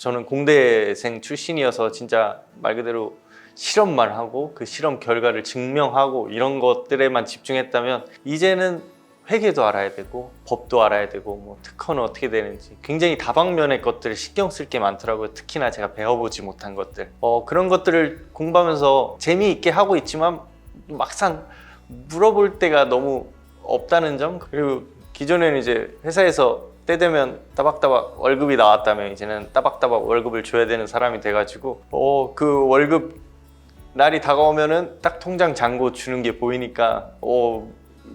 저는 공대생 출신이어서 진짜 말 그대로 실험만 하고 그 실험 결과를 증명하고 이런 것들에만 집중했다면 이제는 회계도 알아야 되고 법도 알아야 되고 뭐 특허는 어떻게 되는지 굉장히 다방면의 것들을 신경 쓸 게 많더라고요. 특히나 제가 배워보지 못한 것들 그런 것들을 공부하면서 재미있게 하고 있지만 막상 물어볼 때가 너무 없다는 점. 그리고 기존에는 이제 회사에서 때 되면 따박따박 월급이 나왔다면 이제는 따박따박 월급을 줘야 되는 사람이 돼가지고 그 월급 날이 다가오면은 딱 통장 잔고 주는 게 보이니까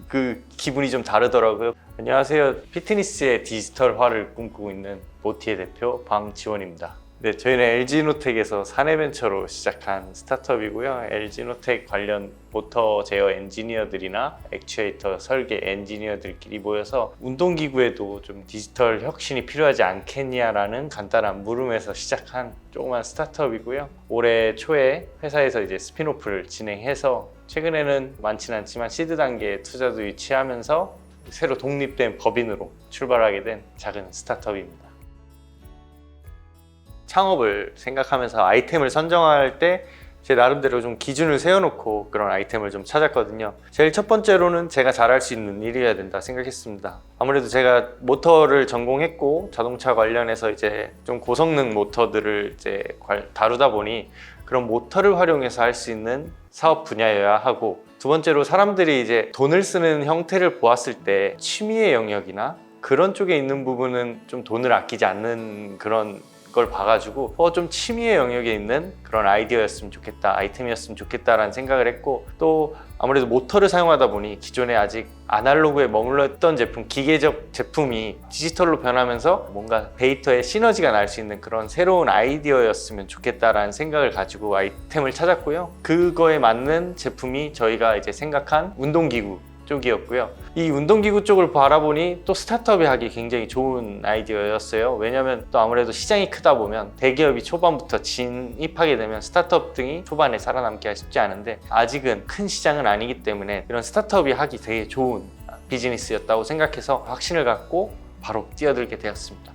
그 기분이 좀 다르더라고요. 안녕하세요. 피트니스의 디지털화를 꿈꾸고 있는 모티의 대표 방지원입니다. 네, 저희는 LG노텍에서 사내벤처로 시작한 스타트업이고요. LG노텍 관련 모터 제어 엔지니어들이나 액추에이터 설계 엔지니어들끼리 모여서 운동기구에도 좀 디지털 혁신이 필요하지 않겠냐라는 간단한 물음에서 시작한 조그만 스타트업이고요. 올해 초에 회사에서 이제 스핀오프를 진행해서 최근에는 많지는 않지만 시드 단계에 투자도 유치하면서 새로 독립된 법인으로 출발하게 된 작은 스타트업입니다. 창업을 생각하면서 아이템을 선정할 때 제 나름대로 좀 기준을 세워놓고 그런 아이템을 좀 찾았거든요. 제일 첫 번째로는 제가 잘할 수 있는 일이어야 된다 생각했습니다. 아무래도 제가 모터를 전공했고 자동차 관련해서 이제 좀 고성능 모터들을 이제 다루다 보니 그런 모터를 활용해서 할 수 있는 사업 분야여야 하고, 두 번째로 사람들이 이제 돈을 쓰는 형태를 보았을 때 취미의 영역이나 그런 쪽에 있는 부분은 좀 돈을 아끼지 않는 그런 걸 봐가지고 좀 취미의 영역에 있는 그런 아이디어였으면 좋겠다, 아이템이었으면 좋겠다라는 생각을 했고, 또 아무래도 모터를 사용하다 보니 기존에 아직 아날로그에 머물러 있던 제품, 기계적 제품이 디지털로 변하면서 뭔가 데이터에 시너지가 날 수 있는 그런 새로운 아이디어였으면 좋겠다라는 생각을 가지고 아이템을 찾았고요. 그거에 맞는 제품이 저희가 이제 생각한 운동기구 쪽이었고요. 이 운동기구 쪽을 바라보니 또 스타트업이 하기 굉장히 좋은 아이디어였어요. 왜냐하면 또 아무래도 시장이 크다 보면 대기업이 초반부터 진입하게 되면 스타트업 등이 초반에 살아남기가 쉽지 않은데, 아직은 큰 시장은 아니기 때문에 이런 스타트업이 하기 되게 좋은 비즈니스였다고 생각해서 확신을 갖고 바로 뛰어들게 되었습니다.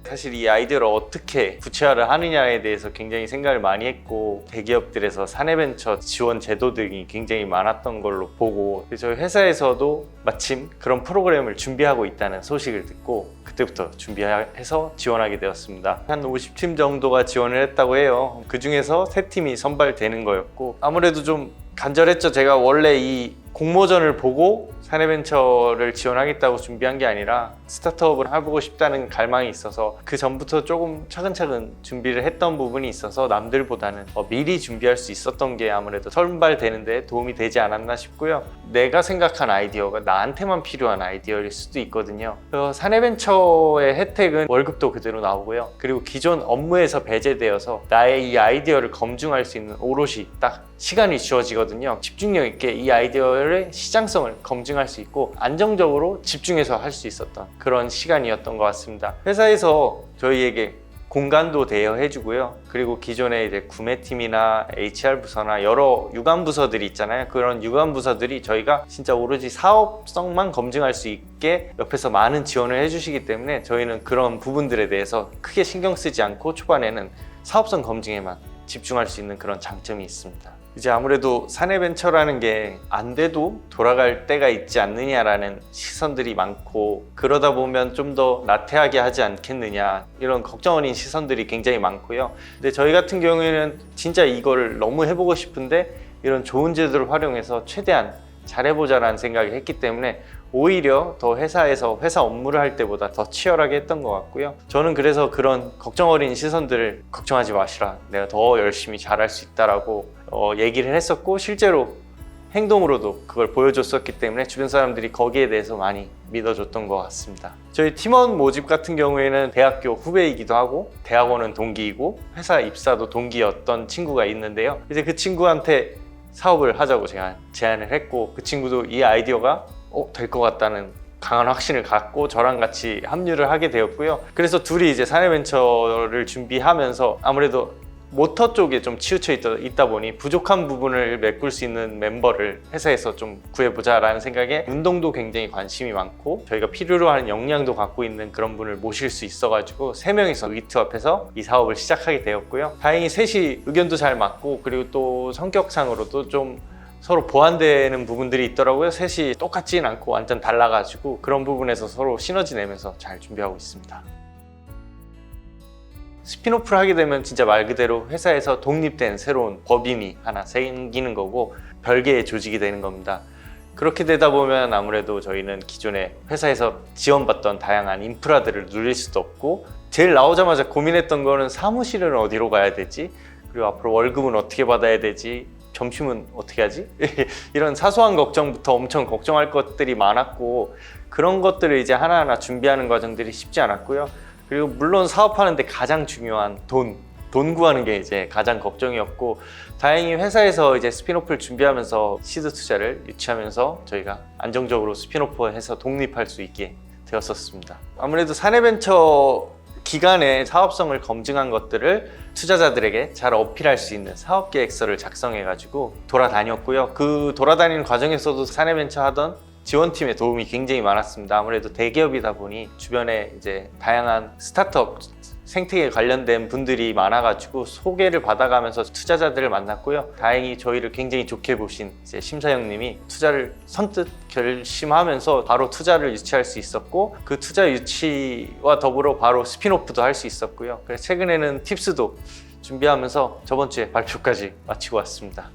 사실 이 아이디어를 어떻게 구체화를 하느냐에 대해서 굉장히 생각을 많이 했고, 대기업들에서 사내벤처 지원 제도 등이 굉장히 많았던 걸로 보고, 저희 회사에서도 마침 그런 프로그램을 준비하고 있다는 소식을 듣고 그때부터 준비해서 지원하게 되었습니다. 한 50팀 정도가 지원을 했다고 해요. 그 중에서 3팀이 선발되는 거였고, 아무래도 좀 간절했죠. 제가 원래 이 공모전을 보고 사내벤처를 지원하겠다고 준비한 게 아니라 스타트업을 해보고 싶다는 갈망이 있어서 그 전부터 조금 차근차근 준비를 했던 부분이 있어서 남들보다는 미리 준비할 수 있었던 게 아무래도 선발되는 데 도움이 되지 않았나 싶고요. 내가 생각한 아이디어가 나한테만 필요한 아이디어일 수도 있거든요. 사내벤처의 혜택은 월급도 그대로 나오고요. 그리고 기존 업무에서 배제되어서 나의 이 아이디어를 검증할 수 있는 오롯이 딱 시간이 주어지거든요. 집중력 있게 이 아이디어의 시장성을 검증할 수 있고 안정적으로 집중해서 할 수 있었던 그런 시간이었던 것 같습니다. 회사에서 저희에게 공간도 대여해주고요. 그리고 기존에 이제 구매팀이나 HR 부서나 여러 유관 부서들이 있잖아요. 그런 유관 부서들이 저희가 진짜 오로지 사업성만 검증할 수 있게 옆에서 많은 지원을 해주시기 때문에 저희는 그런 부분들에 대해서 크게 신경 쓰지 않고 초반에는 사업성 검증에만 집중할 수 있는 그런 장점이 있습니다. 이제 아무래도 사내벤처라는 게 안 돼도 돌아갈 때가 있지 않느냐라는 시선들이 많고, 그러다 보면 좀 더 나태하게 하지 않겠느냐 이런 걱정 어린 시선들이 굉장히 많고요. 근데 저희 같은 경우에는 진짜 이거를 너무 해보고 싶은데 이런 좋은 제도를 활용해서 최대한 잘해보자라는 생각을 했기 때문에 오히려 더 회사에서 회사 업무를 할 때보다 더 치열하게 했던 것 같고요. 저는 그래서 그런 걱정 어린 시선들을 걱정하지 마시라, 내가 더 열심히 잘할 수 있다라고 얘기를 했었고, 실제로 행동으로도 그걸 보여줬었기 때문에 주변 사람들이 거기에 대해서 많이 믿어줬던 것 같습니다. 저희 팀원 모집 같은 경우에는 대학교 후배이기도 하고 대학원은 동기이고 회사 입사도 동기였던 친구가 있는데요. 이제 그 친구한테 사업을 하자고 제가 제안을 했고, 그 친구도 이 아이디어가 될 것 같다는 강한 확신을 갖고 저랑 같이 합류를 하게 되었고요. 그래서 둘이 이제 사내벤처를 준비하면서 아무래도 모터 쪽에 좀 치우쳐 있다 보니 부족한 부분을 메꿀 수 있는 멤버를 회사에서 좀 구해보자 라는 생각에 운동도 굉장히 관심이 많고 저희가 필요로 하는 역량도 갖고 있는 그런 분을 모실 수 있어가지고 3명이서 위트업해서 이 사업을 시작하게 되었고요. 다행히 셋이 의견도 잘 맞고 그리고 또 성격상으로도 좀 서로 보완되는 부분들이 있더라고요. 셋이 똑같지는 않고 완전 달라가지고 그런 부분에서 서로 시너지 내면서 잘 준비하고 있습니다. 스핀오프를 하게 되면 진짜 말 그대로 회사에서 독립된 새로운 법인이 하나 생기는 거고 별개의 조직이 되는 겁니다. 그렇게 되다 보면 아무래도 저희는 기존에 회사에서 지원받던 다양한 인프라들을 누릴 수도 없고 제일 나오자마자 고민했던 거는 사무실은 어디로 가야 되지? 그리고 앞으로 월급은 어떻게 받아야 되지? 점심은 어떻게 하지? 이런 사소한 걱정부터 엄청 걱정할 것들이 많았고 그런 것들을 이제 하나하나 준비하는 과정들이 쉽지 않았고요. 그리고 물론 사업하는데 가장 중요한 돈 구하는 게 이제 가장 걱정이었고 다행히 회사에서 이제 스핀오프를 준비하면서 시드 투자를 유치하면서 저희가 안정적으로 스핀오프해서 독립할 수 있게 되었었습니다. 아무래도 사내벤처 기간에 사업성을 검증한 것들을 투자자들에게 잘 어필할 수 있는 사업계획서를 작성해가지고 돌아다녔고요. 그 돌아다니는 과정에서도 사내벤처 하던 지원팀의 도움이 굉장히 많았습니다. 아무래도 대기업이다 보니 주변에 이제 다양한 스타트업 생태계에 관련된 분들이 많아가지고 소개를 받아가면서 투자자들을 만났고요. 다행히 저희를 굉장히 좋게 보신 이제 심사영님이 투자를 선뜻 결심하면서 바로 투자를 유치할 수 있었고 그 투자 유치와 더불어 바로 스핀오프도 할 수 있었고요. 그래서 최근에는 팁스도 준비하면서 저번 주에 발표까지 마치고 왔습니다.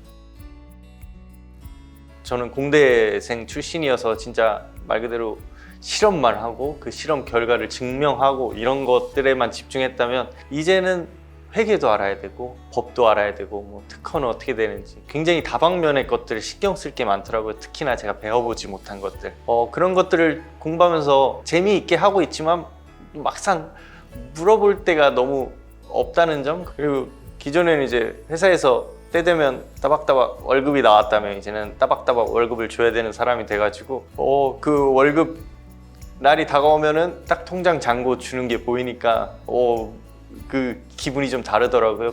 저는 공대생 출신이어서 진짜 말 그대로 실험만 하고 그 실험 결과를 증명하고 이런 것들에만 집중했다면 이제는 회계도 알아야 되고 법도 알아야 되고 뭐 특허는 어떻게 되는지 굉장히 다방면의 것들을 신경 쓸 게 많더라고요. 특히나 제가 배워보지 못한 것들 그런 것들을 공부하면서 재미있게 하고 있지만 막상 물어볼 때가 너무 없다는 점 그리고 기존에는 이제 회사에서 때 되면 따박따박 월급이 나왔다면 이제는 따박따박 월급을 줘야 되는 사람이 돼가지고 그 월급 날이 다가오면은 딱 통장 잔고 주는 게 보이니까 그 기분이 좀 다르더라고요.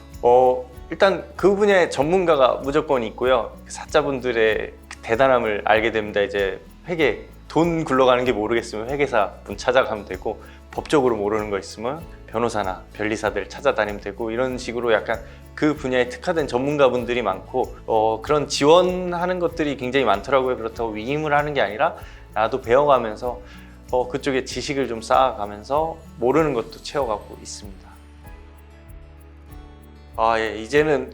일단 그 분야의 전문가가 무조건 있고요. 사자분들의 대단함을 알게 됩니다. 이제 회계 돈 굴러가는 게 모르겠으면 회계사 분 찾아가면 되고 법적으로 모르는 거 있으면 변호사나 변리사들 찾아다니면 되고 이런 식으로 약간 그 분야에 특화된 전문가분들이 많고 그런 지원하는 것들이 굉장히 많더라고요. 그렇다고 위임을 하는 게 아니라 나도 배워가면서 그쪽에 지식을 좀 쌓아가면서 모르는 것도 채워가고 있습니다. 예, 이제는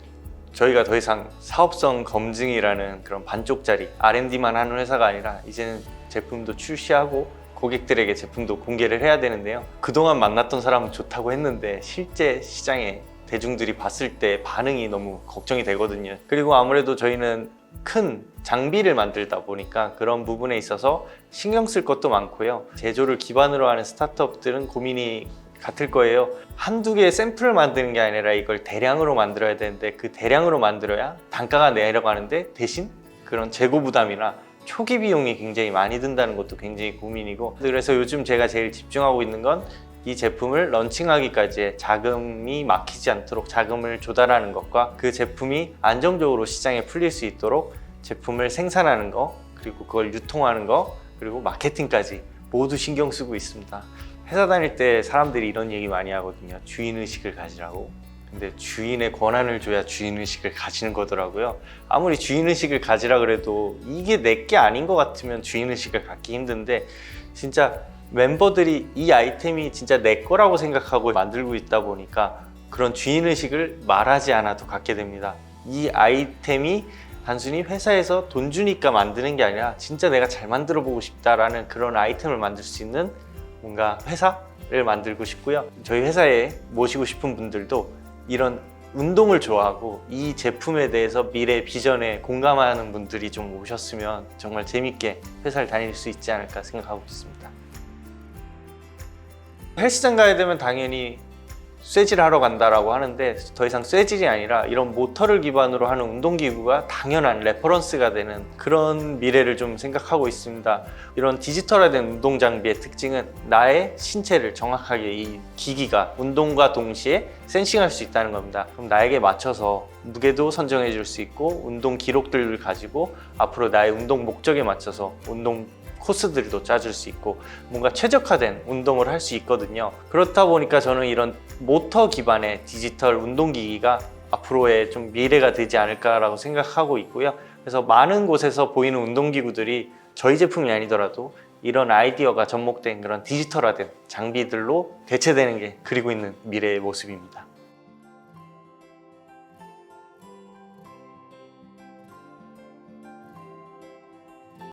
저희가 더 이상 사업성 검증이라는 그런 반쪽짜리 R&D만 하는 회사가 아니라 이제는 제품도 출시하고 고객들에게 제품도 공개를 해야 되는데요. 그동안 만났던 사람은 좋다고 했는데 실제 시장에 대중들이 봤을 때 반응이 너무 걱정이 되거든요. 그리고 아무래도 저희는 큰 장비를 만들다 보니까 그런 부분에 있어서 신경 쓸 것도 많고요. 제조를 기반으로 하는 스타트업들은 고민이 같을 거예요. 한두 개의 샘플을 만드는 게 아니라 이걸 대량으로 만들어야 되는데 그 대량으로 만들어야 단가가 내려가는데 대신 그런 재고 부담이나 초기 비용이 굉장히 많이 든다는 것도 굉장히 고민이고 그래서 요즘 제가 제일 집중하고 있는 건 이 제품을 런칭하기까지의 자금이 막히지 않도록 자금을 조달하는 것과 그 제품이 안정적으로 시장에 풀릴 수 있도록 제품을 생산하는 거 그리고 그걸 유통하는 거 그리고 마케팅까지 모두 신경 쓰고 있습니다. 회사 다닐 때 사람들이 이런 얘기 많이 하거든요. 주인의식을 가지라고. 근데 주인의 권한을 줘야 주인의식을 가지는 거더라고요. 아무리 주인의식을 가지라 그래도 이게 내 게 아닌 것 같으면 주인의식을 갖기 힘든데 진짜 멤버들이 이 아이템이 진짜 내 거라고 생각하고 만들고 있다 보니까 그런 주인의식을 말하지 않아도 갖게 됩니다. 이 아이템이 단순히 회사에서 돈 주니까 만드는 게 아니라 진짜 내가 잘 만들어 보고 싶다라는 그런 아이템을 만들 수 있는 뭔가 회사를 만들고 싶고요. 저희 회사에 모시고 싶은 분들도 이런 운동을 좋아하고 이 제품에 대해서 미래 비전에 공감하는 분들이 좀 오셨으면 정말 재밌게 회사를 다닐 수 있지 않을까 생각하고 있습니다. 헬스장 가야 되면 당연히 쇠질하러 간다라고 하는데 더 이상 쇠질이 아니라 이런 모터를 기반으로 하는 운동기구가 당연한 레퍼런스가 되는 그런 미래를 좀 생각하고 있습니다. 이런 디지털화된 운동 장비의 특징은 나의 신체를 정확하게 이 기기가 운동과 동시에 센싱할 수 있다는 겁니다. 그럼 나에게 맞춰서 무게도 선정해 줄 수 있고 운동 기록들을 가지고 앞으로 나의 운동 목적에 맞춰서 운동 코스들도 짜줄 수 있고 뭔가 최적화된 운동을 할 수 있거든요. 그렇다 보니까 저는 이런 모터 기반의 디지털 운동기기가 앞으로의 좀 미래가 되지 않을까라고 생각하고 있고요. 그래서 많은 곳에서 보이는 운동기구들이 저희 제품이 아니더라도 이런 아이디어가 접목된 그런 디지털화된 장비들로 대체되는 게 그리고 있는 미래의 모습입니다.